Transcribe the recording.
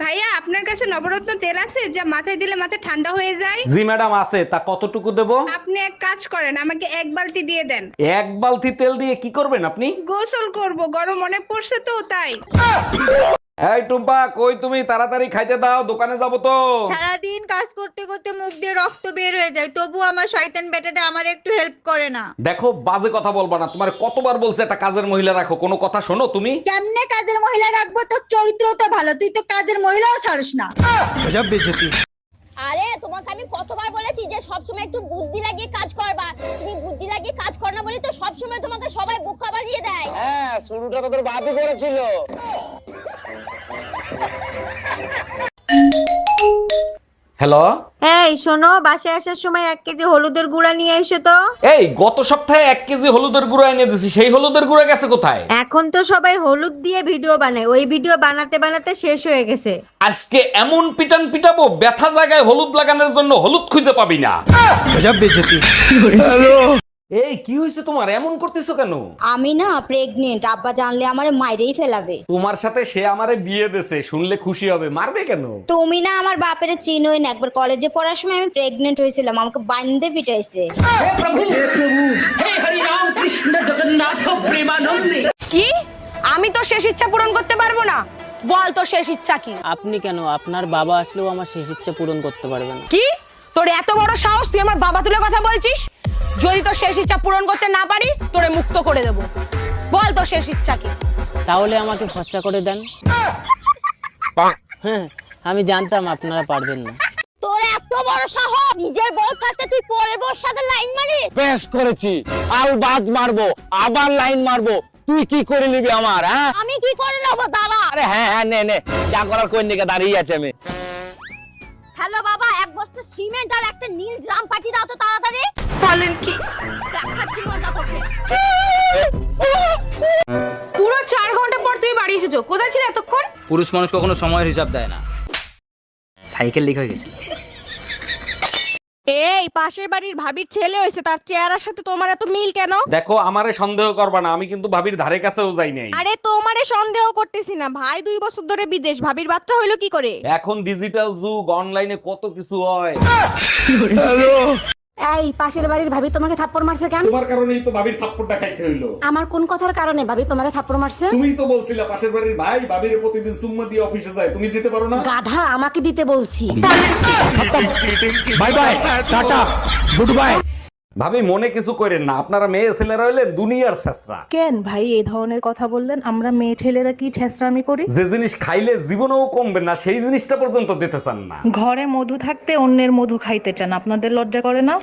ভাইয়া আপনার কাছে নবরত্ন তেল আছে যা মাথায় দিলে মাথা ঠান্ডা হয়ে যায়? জি ম্যাডাম আছে, তা কতটুকু দেব? আপনি এক কাজ করেন, আমাকে এক বালতি দিয়ে দেন। এক বালতি তেল দিয়ে কি করবেন আপনি? গোসল করব, গরম অনেক পড়ছে তো তাই। এই টুম্পা, কই তুমি? তাড়াতাড়ি খাইতে দাও, দোকানে যাবো তো। সারাদিন কাজ করতে করতে মুখ দিয়ে রক্ত বের হয়ে যায়, তবু আমার শয়তান বেটাটা আমার একটু হেল্প করে না। দেখো, বাজে কথা বলবা না। তোমার কতবার বলছে একটা কাজের মহিলা রাখো, কোনো কথা শোনো তুমি? কেমনে কাজের মহিলা রাখবো? তোর চরিত্র তো ভালো, তুই তো কাজের মহিলাও ছাড়িস না। আরে তোমাকে আমি কতবার বলেছি যে সবসময় একটু বুদ্ধি লাগিয়ে কাজ করবা, তুমি বুদ্ধি লাগিয়ে কাজ কর না বলে তো সবসময় তোমাকে সবাই বোকা বানিয়ে দেয়। হ্যাঁ, শুরুটা তো তোর বাপই করেছিল। হ্যালো। এই শোনো, বাসায় আসার সময় 1 কেজি হলুদের গুঁড়া নিয়ে এসো তো। এই গত সপ্তাহে 1 কেজি হলুদের গুঁড়ো এনে দিছি, সেই হলুদের গুঁড়ো গেছে কোথায়? এখন তো সবাই হলুদ দিয়ে ভিডিও বানায়, ওই ভিডিও বানাতে বানাতে শেষ হয়ে গেছে। আজকে এমন পিটান পিটাবো, ব্যথা জায়গায় হলুদ লাগানোর জন্য হলুদ খুঁজে পাবি না। এই কি হয়েছে তোমার? এমন করতেছো কেন? আমি না প্রেগনেন্ট, আব্বা জানলে আমারে মাইরেই ফেলাবে। তোমার সাথে সে আমারে বিয়ে দেছে, শুনলে খুশি হবে, মারবে কেন? তুমি না আমার বাপের চিনোই না, একবার কলেজে পড়ার সময় আমি প্রেগনেন্ট হয়েছিলাম, আমাকে বান্ধে পিটাইছে। কি? আমি তো শেষ ইচ্ছা পূরণ করতে পারবো না? বল তোর শেষ ইচ্ছা কি? আপনি কেন, আপনার বাবা আসলেও আমার শেষ ইচ্ছা পূরণ করতে পারবে না। কি? তোর এত বড় সাহস, তুই আমার বাবা তুলে কথা বলছিস? যদি তোর শেষ ইচ্ছা পূরণ করতে না পারি, তোরে মুক্ত করে দেব। বল তোর শেষ ইচ্ছা কি? তাহলে আমাকে ফর্সা করে দেন। হ্যাঁ, আমি জানতাম আপনারা পারবেন না। তোর এত বড় সাহস, নিজের বউ থাকতে তুই পরের বউর সাথে লাইন মারিস? বেশ করেছি, আল বাদ মারবো, আবার লাইন মারবো। তুই কি করে নিবি আমার? হ্যাঁ, আমি কি করে নেবো দাঁড়া। আরে হ্যাঁ হ্যাঁ, নে নে, যা করার কোন দিকে দাঁড়িয়ে আছে আমি। হ্যালো বাবা, এক বস্তা সিমেন্ট আর একটা নীল ড্রাম পাঠিয়ে দাও তো তাড়াতাড়ি। বলেন কি? দেখাচ্ছি মজা তোকে। পুরো 4 ঘন্টা পর তুমি বাড়ি এসেছো, কোথায় ছিলে এতক্ষণ? পুরুষ মানুষ কখনো সময়ের হিসাব দেয় না। সাইকেল লিক হয়ে গেছে। এই পাশের বাড়ির ভাবির ছেলে হয়েছে, তার চেহারার সাথে তোমার এত মিল কেন? দেখো, আমারে সন্দেহ করবা না, আমি কিন্তু ভাবির ধারে কাছেও যাই নাই। আরে তোমারে সন্দেহ করতেছি না, ভাই 2 বছর ধরে বিদেশ, ভাবির বাচ্চা হইলো কি করে? এখন ডিজিটাল যুগ, অনলাইনে কত কিছু হয়। এই পাশের বাড়ির ভাবি তোমাকে থাপ্পড় মারছে কেন? তোমার কারণেই তো ভাবির থাপ্পড়টা খাইতে হইলো। আমার কোন কথার কারণে ভাবি তোমাকে থাপ্পড় মারছে? তুমিই তো বলছিলা পাশের বাড়ির ভাই ভাবির প্রতিদিন চুম্মা দিয়ে অফিসে যায়, তুমি দিতে পারো না? গাধা, আমাকে দিতে বলছি। Bye bye, tata, good bye. ভাবি মনে কিছু করেন না, আপনারা মেয়ে ছেলেরা হইলে দুনিয়ার ছেঁচড়া। কেন ভাই এই ধরনের কথা বললেন? আমরা মেয়ে ছেলেরা কি ছেঁচড়ামি করি? যে জিনিস খাইলে জীবনেও কমবে না, সেই জিনিসটা পর্যন্ত দিতে চান না। ঘরে মধু থাকতে অন্যের মধু খাইতে চান, আপনাদের লজ্জা করে না?